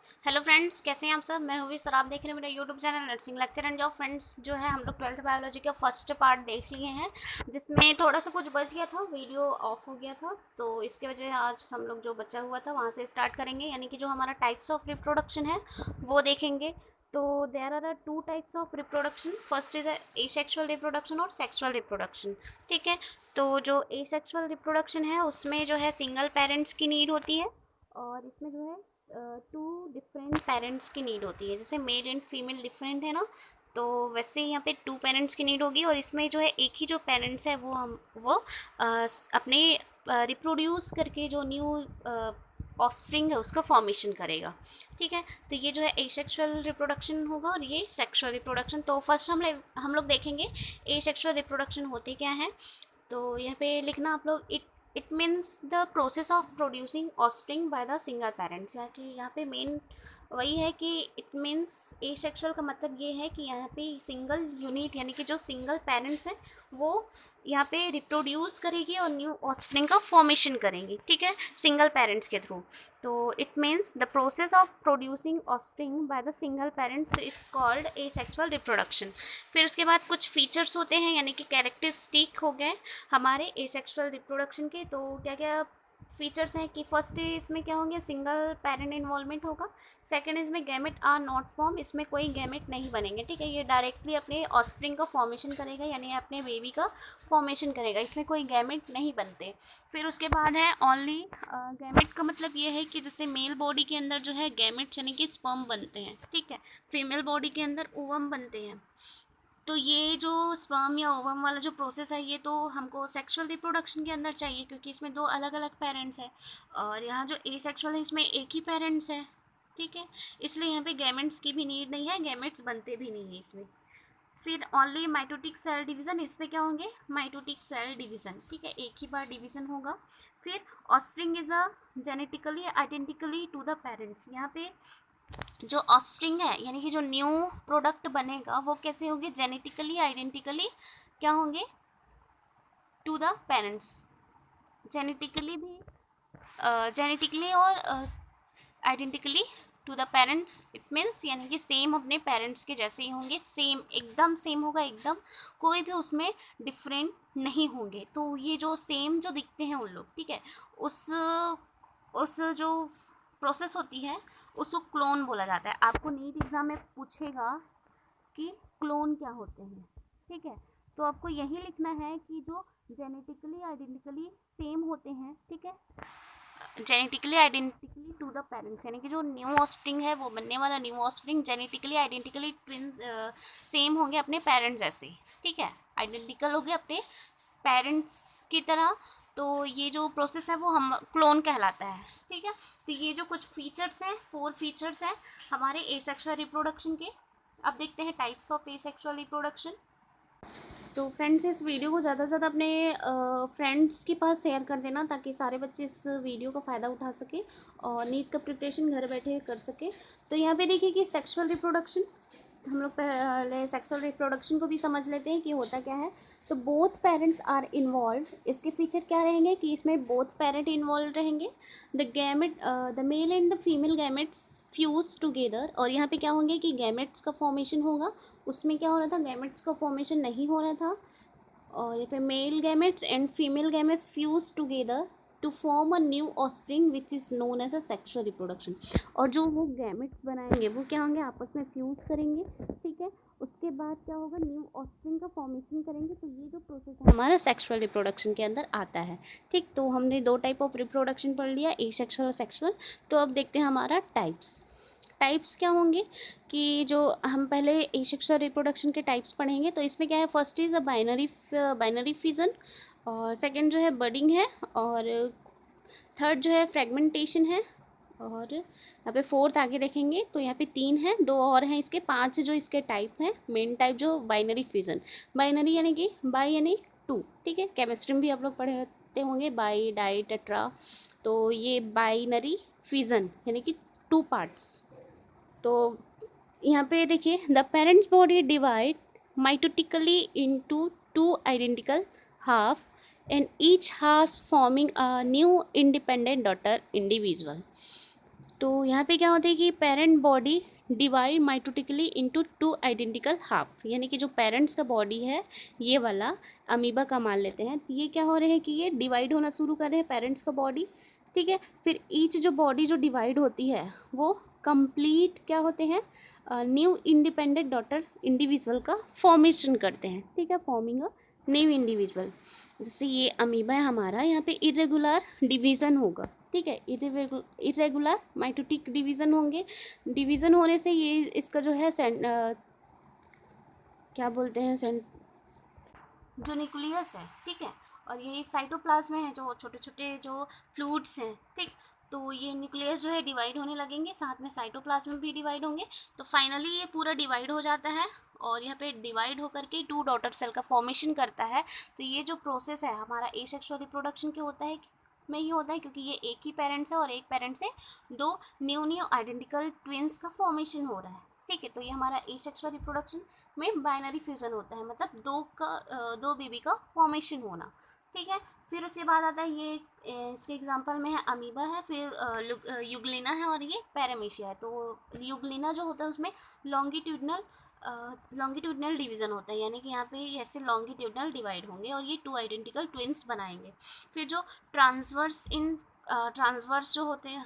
Hello friends, कैसे हैं आप सब। मैं हूँ सर, आप देख रहे हैं मेरा YouTube channel nursing lecture and job. Friends जो है हम लोग 12th बायोलॉजी का फर्स्ट पार्ट देख लिए हैं, जिसमें थोड़ा सा कुछ बच गया था, वीडियो ऑफ हो गया था, तो इसके वजह आज हम लोग जो बचा हुआ था वहाँ से स्टार्ट करेंगे, यानी कि जो हमारा टाइप्स ऑफ रिप्रोडक्शन है वो देखेंगे। तो there are two types of reproduction, first is asexual reproduction और सेक्सुअल रिप्रोडक्शन। ठीक है, तो जो एसेक्सुअल रिप्रोडक्शन है उसमें जो है सिंगल पेरेंट्स की नीड होती है, और इसमें जो है टू डिफरेंट पेरेंट्स की नीड होती है। जैसे मेल एंड फीमेल डिफरेंट है ना, तो वैसे यहाँ पे टू पेरेंट्स की नीड होगी, और इसमें जो है एक ही जो पेरेंट्स है वो अपने रिप्रोड्यूस करके जो न्यू ऑफस्प्रिंग है उसका फॉर्मेशन करेगा। ठीक है, तो ये जो है एसेक्सुअल रिप्रोडक्शन होगा और ये सेक्सुअल रिप्रोडक्शन। तो फर्स्ट हम लोग देखेंगे एसेक्सुअल रिप्रोडक्शन होते क्या है। तो यहाँ पे लिखना आप लोग, it means the process of producing offspring by the single parents. यहाँ की यहाँ पे मेन वही है कि इट मीन्स एसेक्सुअल का मतलब ये है कि यहाँ पे सिंगल यूनिट यानी कि जो सिंगल पेरेंट्स है वो यहाँ पे रिप्रोड्यूस करेगी और न्यू ऑफस्प्रिंग का फॉर्मेशन करेंगी। ठीक है, सिंगल पेरेंट्स के थ्रू। तो it means the process of producing offspring by the single parents is called asexual reproduction. फिर उसके बाद कुछ फीचर्स होते हैं, यानी कि कैरेक्टरिस्टिक हो गए हमारे एसेक्सुअल रिप्रोडक्शन के। तो क्या क्या फीचर्स हैं कि फर्स्ट इसमें क्या होंगे, सिंगल पेरेंट इन्वॉल्वमेंट होगा। सेकंड इसमें गैमेट आर नॉट फॉर्म, इसमें कोई गैमेट नहीं बनेंगे। ठीक है, ये डायरेक्टली अपने ऑफस्प्रिंग का फॉर्मेशन करेगा, यानी अपने बेबी का फॉर्मेशन करेगा, इसमें कोई गैमेट नहीं बनते। फिर उसके बाद है ओनली गैमेट का मतलब ये है कि जैसे मेल बॉडी के अंदर जो है गैमेट्स यानी कि स्पर्म बनते हैं, ठीक है, फीमेल बॉडी के अंदर ओवम बनते हैं। तो ये जो स्पर्म या ओवम वाला जो प्रोसेस है ये तो हमको सेक्सुअल रिप्रोडक्शन के अंदर चाहिए, क्योंकि इसमें दो अलग अलग पेरेंट्स हैं, और यहाँ जो एसेक्सुअल है इसमें एक ही पेरेंट्स है। ठीक है, इसलिए यहाँ पे गैमेट्स की भी नीड नहीं है, गैमेट्स बनते भी नहीं है इसमें। फिर ओनली माइटोटिक सेल डिवीजन, इसमें क्या होंगे, माइटोटिक सेल डिवीजन। ठीक है, एक ही बार डिवीजन होगा। फिर offspring is a genetically identically to the parents. यहाँ पे जो ऑफस्प्रिंग है यानी कि जो न्यू प्रोडक्ट बनेगा वो कैसे होंगे, जेनेटिकली आइडेंटिकली क्या होंगे, टू द पेरेंट्स। जेनेटिकली भी जेनेटिकली और identically to the parents, it means यानी कि सेम अपने पेरेंट्स के जैसे ही होंगे, सेम एकदम सेम होगा एकदम, कोई भी उसमें डिफरेंट नहीं होंगे। तो ये जो सेम जो दिखते हैं उन लोग, ठीक है, उस उस जो प्रोसेस होती है उसको क्लोन बोला जाता है। आपको नीट एग्ज़ाम में पूछेगा कि क्लोन क्या होते हैं। ठीक है, तो आपको यही लिखना है कि जो जेनेटिकली आइडेंटिकली सेम होते हैं, ठीक है, genetically identically to the parents, यानी कि जो न्यू ऑफस्प्रिंग है वो बनने वाला new offspring genetically identically twin same होंगे अपने पेरेंट्स जैसे। ठीक है, आइडेंटिकल हो गए अपने पेरेंट्स की तरह। तो ये जो प्रोसेस है वो हम क्लोन कहलाता है। ठीक है, तो ये जो कुछ फीचर्स हैं, 4 फीचर्स हैं हमारे एसेक्सुअल रिप्रोडक्शन के। अब देखते हैं टाइप्स ऑफ एसेक्सुअल रिप्रोडक्शन। तो फ्रेंड्स इस वीडियो को ज़्यादा से ज़्यादा अपने फ्रेंड्स के पास शेयर कर देना, ताकि सारे बच्चे इस वीडियो का फ़ायदा उठा सके और नीट का प्रिपरेशन घर बैठे कर सके। तो यहाँ पे देखिए कि सेक्सुअल रिप्रोडक्शन, हम लोग पहले सेक्सुअल रिप्रोडक्शन को भी समझ लेते हैं कि होता क्या है। तो बोथ पेरेंट्स आर इन्वॉल्व, इसके फीचर क्या रहेंगे कि इसमें बोथ पेरेंट इन्वॉल्व रहेंगे। The gamete the male and the female gametes fuse together, और यहाँ पे क्या होंगे कि गैमेट्स का फॉर्मेशन होगा। उसमें क्या हो रहा था, गैमेट्स का फॉर्मेशन नहीं हो रहा था, और यहाँ पे male gametes and female gametes fuse together to form a new offspring which is known as a sexual reproduction. और जो वो गैमेट्स बनाएंगे वो क्या होंगे, आपस में फ्यूज करेंगे। ठीक है, उसके बाद क्या होगा, न्यू ऑस्प्रिंग का फॉर्मेशन करेंगे। तो ये जो प्रोसेस है हमारा सेक्सुअल रिप्रोडक्शन के अंदर आता है। ठीक, तो हमने 2 टाइप ऑफ रिप्रोडक्शन पढ़ लिया, एसेक्सुअल और सेक्सुअल। तो अब देखते हैं हमारा टाइप्स। टाइप्स क्या होंगे कि जो हम पहले एसेक्सुअल रिप्रोडक्शन के टाइप्स पढ़ेंगे। तो इसमें क्या है, first is a binary fission, और सेकंड जो है बडिंग है, और थर्ड जो है फ्रेगमेंटेशन है, और यहाँ पे फोर्थ आगे देखेंगे तो यहाँ पे 3 हैं, 2 और हैं इसके, 5 जो इसके टाइप हैं। मेन टाइप जो बाइनरी फिजन, बाइनरी यानी कि बाई यानी 2। ठीक है, केमिस्ट्री में भी आप लोग पढ़ते होंगे बाई डाई टेट्रा। तो ये बाइनरी फिजन यानी कि 2 पार्ट्स। तो यहाँ पे देखिए, the parents body divide mitotically into 2 identical half, and each half forming a new independent daughter individual. तो यहाँ पे क्या होता है कि parent body divide mitotically into two identical half, यानी कि जो पेरेंट्स का बॉडी है ये वाला अमीबा का मान लेते हैं, तो ये क्या हो रहे हैं कि ये डिवाइड होना शुरू कर रहे हैं पेरेंट्स का बॉडी, ठीक है। फिर ईच जो बॉडी जो डिवाइड होती है वो कंप्लीट क्या होते हैं, न्यू इंडिपेंडेंट डॉटर इंडिविजुअल का फॉर्मेशन करते हैं, ठीक है, फॉर्मिंग अ न्यू इंडिविजुअल। जैसे ये अमीबा है हमारा, यहाँ पे इरेगुलर डिवीज़न होगा, ठीक है, इरेगुलर माइटोटिक डिवीज़न होंगे। डिवीज़न होने से ये इसका जो है क्या बोलते हैं जो न्यूक्लियस है, ठीक है, और ये साइटोप्लाज्म में है जो छोटे छोटे जो फ्लूइड्स हैं, ठीक। तो ये न्यूक्लियस जो है डिवाइड होने लगेंगे, साथ में साइटोप्लाज्म भी डिवाइड होंगे, तो फाइनली ये पूरा डिवाइड हो जाता है और यहाँ पे डिवाइड होकर के टू डॉटर सेल का फॉर्मेशन करता है। तो ये जो प्रोसेस है हमारा एसेक्सुअल रिप्रोडक्शन के होता है में ही होता है, क्योंकि ये एक ही पेरेंट्स है और एक पेरेंट से दो न्यू आइडेंटिकल ट्विंस का फॉर्मेशन हो रहा है, ठीक है। तो ये हमारा एसेक्सुअल रिप्रोडक्शन में बाइनरी फ्यूजन होता है, मतलब दो बेबी का फॉर्मेशन होना, ठीक है। फिर उसके बाद आता है ये इसके एग्जांपल में है अमीबा है, फिर यूग्लिना है और ये पैरामीशिया है। तो यूग्लिना जो होता है उसमें लॉन्गिट्यूडनल डिवीज़न होता है, यानी कि यहाँ पे ऐसे लॉन्गिट्यूडनल डिवाइड होंगे और ये टू आइडेंटिकल ट्विंस बनाएंगे। फिर जो ट्रांसवर्स जो होते हैं,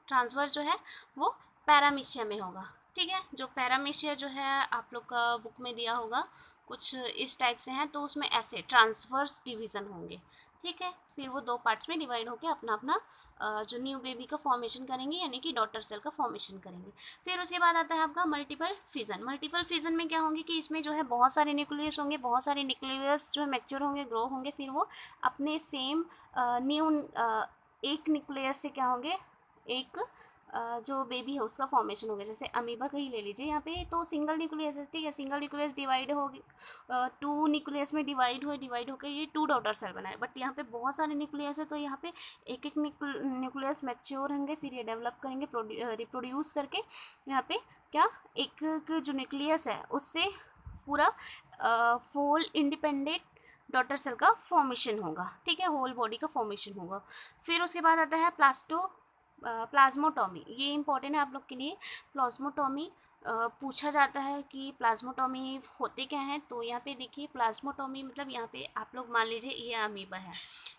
ट्रांसवर्स जो है वो पैरामीशिया में होगा, ठीक है। जो पैरामीशिया जो है आप लोग का बुक में दिया होगा कुछ इस टाइप से हैं, तो उसमें ऐसे ट्रांसवर्स डिवीज़न होंगे, ठीक है। फिर वो दो पार्ट्स में डिवाइड होकर अपना अपना जो न्यू बेबी का फॉर्मेशन करेंगे, यानी कि डॉटर सेल का फॉर्मेशन करेंगे। फिर उसके बाद आता है आपका मल्टीपल फिजन। मल्टीपल फिजन में क्या होंगे कि इसमें जो है बहुत सारे न्यूक्लियस होंगे, बहुत सारे न्यूक्लियस जो है मैच्योर होंगे, ग्रो होंगे, फिर वो अपने सेम न्यू एक न्यूक्लियस से क्या होंगे, एक जो बेबी है उसका फॉर्मेशन हो गया। जैसे अमीबा का ही ले लीजिए, यहाँ पे तो सिंगल न्यूक्लियस है, ठीक है, सिंगल न्यूक्लियस डिवाइड हो टू न्यूक्लियस में डिवाइड होकर ये टू डॉटर सेल बनाए। बट यहाँ पे बहुत सारे न्यूक्लियस है, तो यहाँ पे एक एक न्यूक्लियस मैच्योर होंगे, फिर ये डेवलप करेंगे रिप्रोड्यूस करके। यहाँ पे क्या एक जो न्यूक्लियस है उससे पूरा फुल इंडिपेंडेंट डॉटर सेल का फॉर्मेशन होगा, ठीक है, होल बॉडी का फॉर्मेशन होगा। फिर उसके बाद आता है प्लाज्मोटॉमी। ये इंपॉर्टेंट है आप लोग के लिए। प्लाज्मोटॉमी पूछा जाता है कि प्लाज्मोटॉमी होते क्या हैं, तो यहाँ पे देखिए प्लाज्मोटॉमी मतलब यहाँ पे आप लोग मान लीजिए ये अमीबा है,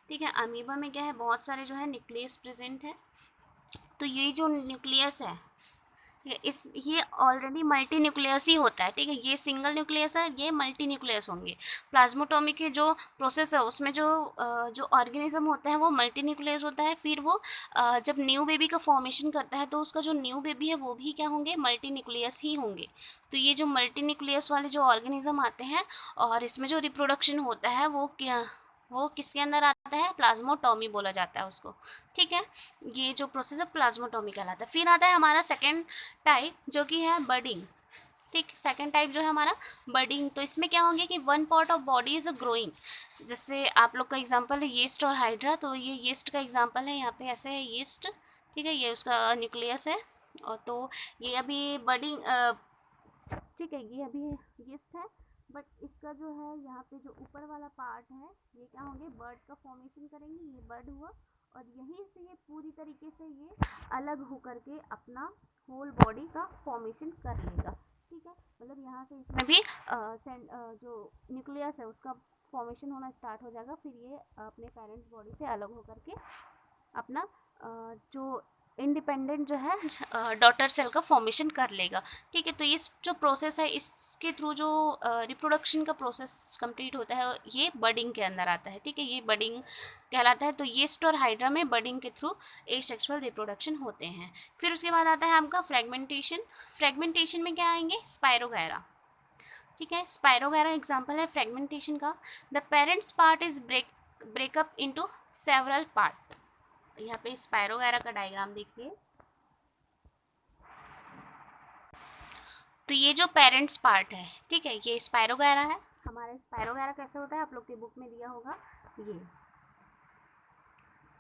ठीक है। अमीबा में क्या है, बहुत सारे जो है न्यूक्लियस प्रेजेंट है। तो ये जो न्यूक्लियस है ये ऑलरेडी मल्टी न्यूक्लियस ही होता है, ठीक है, ये सिंगल न्यूक्लियस है, ये मल्टी न्यूक्लियस होंगे। प्लाज्मोटॉमी के जो प्रोसेस है उसमें जो ऑर्गेनिज्म होता है वो मल्टी न्यूक्लियस होता है। फिर वो जब न्यू बेबी का फॉर्मेशन करता है तो उसका जो न्यू बेबी है वो भी क्या होंगे, मल्टी न्यूक्लियस ही होंगे। तो ये जो मल्टी न्यूक्लियस वाले जो ऑर्गेनिज्म आते हैं और इसमें जो रिप्रोडक्शन होता है वो किसके अंदर आता है, प्लाज्मोटॉमी बोला जाता है उसको, ठीक है। ये जो प्रोसेस है प्लाज्मोटॉमी कहलाता है। फिर आता है हमारा सेकेंड टाइप जो कि है बडिंग, ठीक। सेकेंड टाइप जो है हमारा बडिंग, तो इसमें क्या होंगे कि one part of body is a growing. जैसे आप लोग का एग्जांपल है यीस्ट और हाइड्रा, तो ये यीस्ट का एग्जांपल है, यहाँ पे ऐसे है यीस्ट, ठीक है, ये उसका न्यूक्लियस है। और तो ये अभी बडिंग, ठीक है, ये अभी यीस्ट है, बट इसका जो है यहाँ पे जो ऊपर वाला पार्ट है ये क्या होंगे, बर्ड का फॉर्मेशन करेंगे। ये बर्ड हुआ और यहीं से ये पूरी तरीके से ये अलग होकर के अपना होल बॉडी का फॉर्मेशन कर लेगा, ठीक है। मतलब यहाँ से इसमें भी जो न्यूक्लियस है उसका फॉर्मेशन होना स्टार्ट हो जाएगा। फिर ये अपने पेरेंट्स बॉडी से अलग होकर के अपना जो इंडिपेंडेंट जो है डॉटर सेल का फॉर्मेशन कर लेगा, ठीक है। तो इस जो प्रोसेस है इसके थ्रू जो रिप्रोडक्शन का प्रोसेस कंप्लीट होता है ये बडिंग के अंदर आता है, ठीक है, ये बडिंग कहलाता है। तो यीस्ट और हाइड्रा में बडिंग के थ्रू एसेक्सुअल रिप्रोडक्शन होते हैं। फिर उसके बाद आता है आपका फ्रेगमेंटेशन। फ्रेगमेंटेशन में क्या आएंगे, स्पायरोगैरा, ठीक है। स्पायरोगैरा एग्जाम्पल है फ्रेगमेंटेशन का। The parents part is breakup into several part. यहाँ पे स्पायरोगैरा का डायग्राम देखिए। तो ये जो पेरेंट्स पार्ट है, ठीक है, ये स्पायरोगैरा है। हमारे स्पायरोगैरा कैसे होता है आप लोग की बुक में दिया होगा,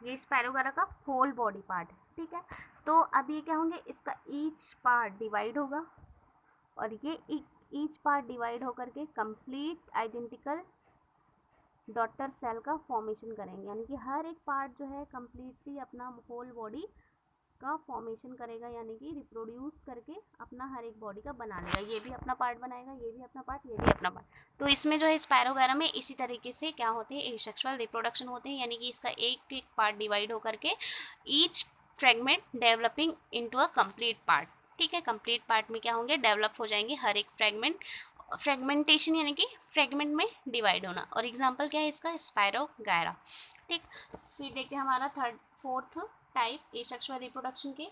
ये स्पायरोगैरा का होल बॉडी पार्ट है, ठीक है। तो अब ये क्या होंगे, इसका ईच पार्ट डिवाइड होगा और ये ईच पार्ट डिवाइड होकर के कंप्लीट आइडेंटिकल डॉटर सेल का फॉर्मेशन करेंगे, यानी कि हर एक पार्ट जो है कम्प्लीटली अपना होल बॉडी का फॉर्मेशन करेगा, यानी कि रिप्रोड्यूस करके अपना हर एक बॉडी का बना लेगा। ये भी अपना पार्ट बनाएगा, ये भी अपना पार्ट, ये भी अपना पार्ट। तो इसमें जो है स्पायरोगैरा में इसी तरीके से क्या होते हैं, एसेक्सुअल रिप्रोडक्शन होते हैं, यानी कि इसका एक एक पार्ट डिवाइड होकर के each fragment developing into a complete part. ठीक है, कंप्लीट पार्ट में क्या होंगे, डेवलप हो जाएंगे हर एक फ्रेगमेंट। फ्रेगमेंटेशन यानी कि फ्रेगमेंट में डिवाइड होना। और एग्जांपल क्या है इसका, स्पायरोगैरा। ठीक, फिर देखते हैं हमारा फोर्थ टाइप एसेक्सुअल रिप्रोडक्शन के।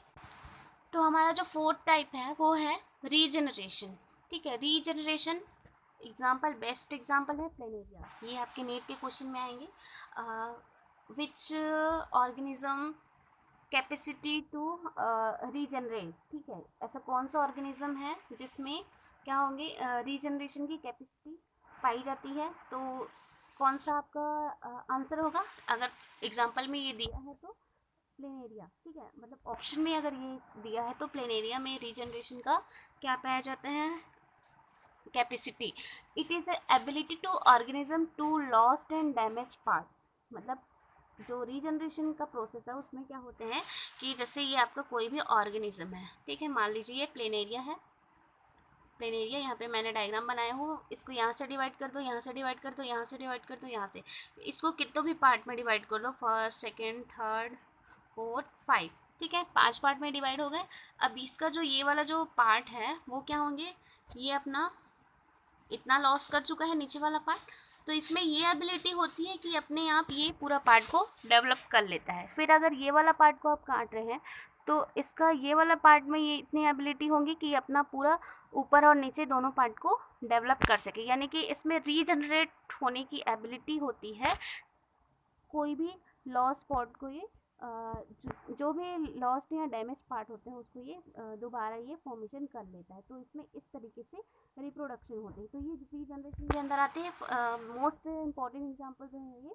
तो हमारा जो फोर्थ टाइप है वो है रीजनरेशन। ठीक है, रीजनरेशन एग्जाम्पल, बेस्ट एग्जाम्पल है प्लेनेरिया। ये आपके नीट के क्वेश्चन में आएंगे। Which organism capacity to regenerate. ठीक है, ऐसा कौन सा ऑर्गेनिज्म है जिसमें क्या होंगे, रीजनरेशन की कैपेसिटी पाई जाती है। तो कौन सा आपका आंसर होगा, अगर एग्जाम्पल में ये दिया है तो प्लेनेरिया। ठीक है, मतलब ऑप्शन में अगर ये दिया है तो प्लेनेरिया में रीजनरेशन का क्या पाया जाता है, capacity. It is ability to organism to lost and damage part. मतलब जो रीजनरेशन का प्रोसेस है उसमें क्या होते हैं कि जैसे ये आपका कोई भी ऑर्गेनिज्म है, ठीक है, मान लीजिए ये प्लेनेरिया है। प्लेनेरिया, यहाँ पे मैंने डायग्राम बनाया हूँ, इसको यहाँ से डिवाइड कर दो, यहाँ से डिवाइड कर दो, यहाँ से डिवाइड कर दो, यहाँ से, इसको कितनों भी पार्ट में डिवाइड कर दो, फर्स्ट, सेकेंड, थर्ड, फोर्थ, 5। ठीक है, 5 पार्ट में डिवाइड हो गए। अब इसका जो ये वाला जो पार्ट है वो क्या होंगे, ये अपना इतना लॉस कर चुका है नीचे वाला पार्ट, तो इसमें ये एबिलिटी होती है कि अपने आप ये पूरा पार्ट को डेवलप कर लेता है। फिर अगर ये वाला पार्ट को आप काट रहे हैं तो इसका ये वाला पार्ट में ये इतनी एबिलिटी होंगी कि अपना पूरा ऊपर और नीचे दोनों पार्ट को डेवलप कर सके, यानी कि इसमें रीजनरेट होने की एबिलिटी होती है। कोई भी लॉस पार्ट को ये जो भी लॉस्ट या डैमेज पार्ट होते हैं उसको ये दोबारा ये फॉर्मेशन कर लेता है। तो इसमें इस तरीके से रिप्रोडक्शन होती है। तो ये रीजनरेशन के अंदर आते हैं। मोस्ट इम्पॉर्टेंट एग्जांपल जो है ये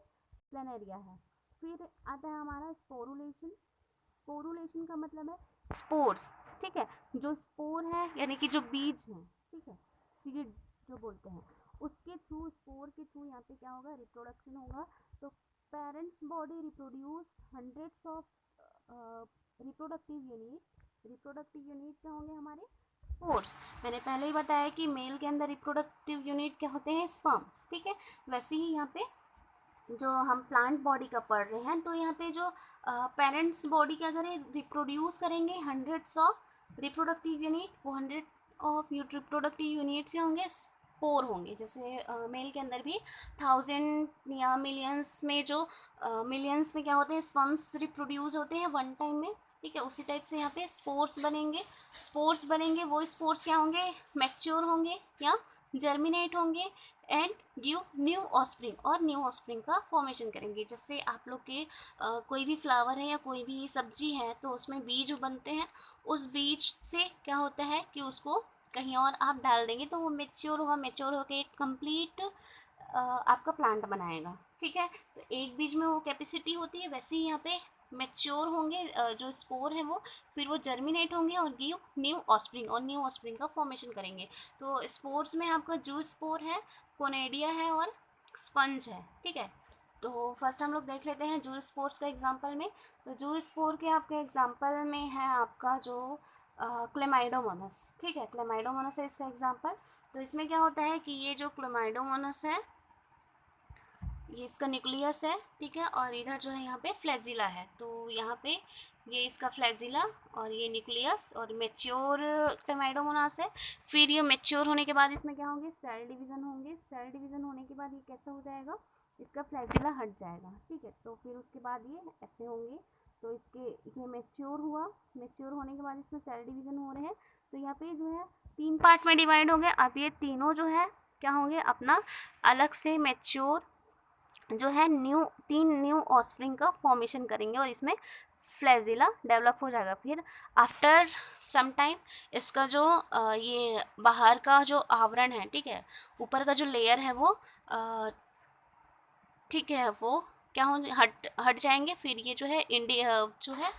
प्लेनेरिया है। फिर आता है हमारा स्पोरुलेशन। स्पोरुलेशन का मतलब है स्पोर्स। ठीक है, जो स्पोर है यानी कि जो बीज है, ठीक है, सीड जो बोलते हैं, उसके थ्रू, स्पोर के थ्रू यहाँ पे क्या होगा, रिप्रोडक्शन होगा। तो parents body reproduce hundreds of reproductive unit. Reproductive unit क्या होंगे हमारे, स्पोर्स। मैंने पहले ही बताया कि मेल के अंदर रिप्रोडक्टिव यूनिट क्या होते हैं, स्पर्म। ठीक है, वैसे ही यहाँ पे जो हम प्लांट बॉडी का पढ़ रहे हैं, तो यहाँ पे जो पेरेंट्स बॉडी क्या करें, रिप्रोड्यूस करेंगे हंड्रेड्स ऑफ रिप्रोडक्टिव यूनिट। वो 100 ऑफ रिप्रोडक्टिव यूनिट से होंगे, स्पोर होंगे। जैसे मेल के अंदर भी 1000 या मिलियंस में जो मिलियंस में क्या होते हैं, स्पर्म्स रिप्रोड्यूस होते हैं वन टाइम में। ठीक है, उसी टाइप से यहाँ पे स्पोर्स बनेंगे। स्पोर्स बनेंगे, वो स्पोर्स क्या होंगे, मैच्योर होंगे या जर्मिनेट होंगे एंड गिव न्यू ऑस्प्रिंग, और न्यू ऑस्प्रिंग का फॉर्मेशन करेंगे। जैसे आप लोग के कोई भी फ्लावर है या कोई भी सब्जी है तो उसमें बीज बनते हैं, उस बीज से क्या होता है कि उसको कहीं और आप डाल देंगे तो वो मेच्योर होगा, मेच्योर होकर एक कंप्लीट आपका प्लांट बनाएगा। ठीक है, तो एक बीज में वो कैपेसिटी होती है, वैसे ही यहाँ पे मैच्योर होंगे जो स्पोर है वो, फिर वो जर्मिनेट होंगे और गिव न्यू ऑस्प्रिंग, और न्यू ऑस्प्रिंग का फॉर्मेशन करेंगे। तो स्पोर्स में आपका जू स्पोर है, कोनेडिया है और स्पंज है। ठीक है, तो फर्स्ट हम लोग देख लेते हैं जू स्पोर्स का एग्जांपल में। तो जू स्पोर के आपके एग्जांपल में है आपका जो क्लेमाइडोमोनास। ठीक है, क्लेमाइडोमोनास है इसका एग्जांपल। तो इसमें क्या होता है कि ये जो क्लेमाइडोमोनास है ये इसका न्यूक्लियस है। ठीक है, और इधर जो है यहाँ पे फ्लैजिला है। तो यहाँ पे ये इसका फ्लैजिला और ये न्यूक्लियस और मेच्योर क्लेमाइडोमोनास है। फिर ये मेच्योर होने के बाद इसमें क्या होंगे, सेल डिवीज़न होंगे। सेल डिवीज़न होने के बाद ये कैसा हो जाएगा, इसका फ्लैजिला हट जाएगा। ठीक है, तो फिर उसके बाद ये ऐसे होंगे। तो इसके ये मेच्योर हुआ, मेच्योर होने के बाद इसमें सेल डिवीज़न हो रहे हैं। तो यहाँ पे जो है 3 पार्ट में डिवाइड हो गए। अब ये तीनों जो है क्या होंगे, अपना अलग से मेच्योर जो है तीन न्यू ऑस्प्रिंग का फॉर्मेशन करेंगे और इसमें फ्लैजिला डेवलप हो जाएगा। फिर आफ्टर सम टाइम इसका जो ये बाहर का जो आवरण है, ठीक है, ऊपर का जो लेयर है वो ठीक है वो क्या हो, हट जाएंगे। फिर ये जो है जो है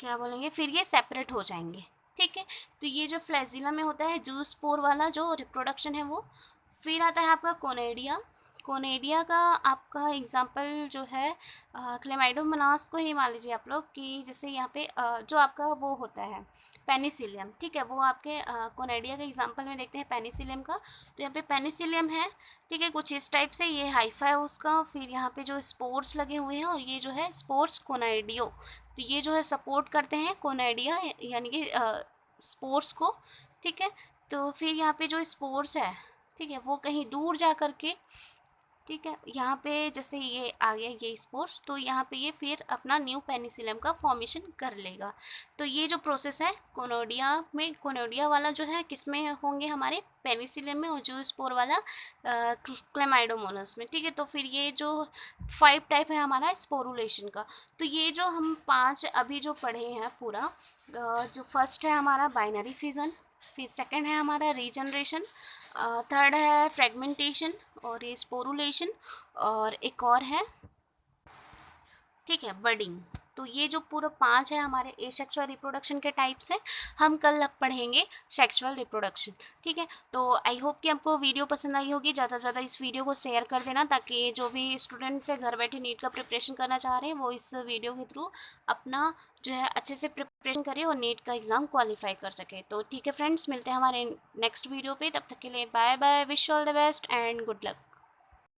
क्या बोलेंगे, फिर ये सेपरेट हो जाएंगे। ठीक है, तो ये जो फ्लैजिला में होता है जूस्पोर वाला जो रिप्रोडक्शन है वो। फिर आता है आपका कोनेडिया। कोनेडिया का आपका एग्जाम्पल जो है क्लेमाइडोमोनास को ही मान लीजिए आप लोग कि जैसे यहाँ पे जो आपका वो होता है पेनिसिलियम, ठीक है, वो आपके कोनेडिया के एग्जाम्पल में देखते हैं पेनिसिलियम का। तो यहाँ पे पेनिसिलियम है, ठीक है, कुछ इस टाइप से, ये हाइफा है उसका। फिर यहाँ पे जो स्पोर्स लगे हुए हैं और ये जो है स्पोर्स कोनाइडियो, तो ये जो है सपोर्ट करते हैं कोनाइडिया यानी कि स्पोर्स को, ठीक है। तो फिर यहाँ पे जो स्पोर्स है, ठीक है, वो कहीं दूर जा करके, ठीक है, यहाँ पे जैसे ये आ गया ये स्पोर्स, तो यहाँ पे ये फिर अपना न्यू पेनिसिलियम का फॉर्मेशन कर लेगा। तो ये जो प्रोसेस है कोनोडिया में, कोनोडिया वाला जो है किस में होंगे, हमारे पेनिसिलियम में, और जो स्पोर वाला क्लेमाइडोमोनास में, ठीक है। तो फिर ये जो 5 टाइप है हमारा स्पोरुलेशन का। तो ये जो हम 5 अभी जो पढ़े हैं पूरा, जो फर्स्ट है हमारा बाइनरी फिजन, फिर सेकंड है हमारा रीजनरेशन, थर्ड है फ्रेगमेंटेशन, और ये स्पोरुलेशन, और एक और है, ठीक है, बडिंग। तो ये जो पूरा 5 है हमारे एसेक्सुअल रिप्रोडक्शन के टाइप्स हैं। हम कल अब पढ़ेंगे सेक्सुअल रिप्रोडक्शन, ठीक है। तो आई होप कि आपको वीडियो पसंद आई होगी। ज़्यादा से ज़्यादा इस वीडियो को शेयर कर देना, ताकि जो भी स्टूडेंट्स है घर बैठे नीट का प्रिपरेशन करना चाह रहे हैं वो इस वीडियो के थ्रू अपना जो है अच्छे से प्रिपरेशन करें और नीट का एग्ज़ाम क्वालिफाई कर सके। तो ठीक है फ्रेंड्स, मिलते हैं हमारे नेक्स्ट वीडियो पे। तब तक के लिए bye bye, wish all the best and good luck.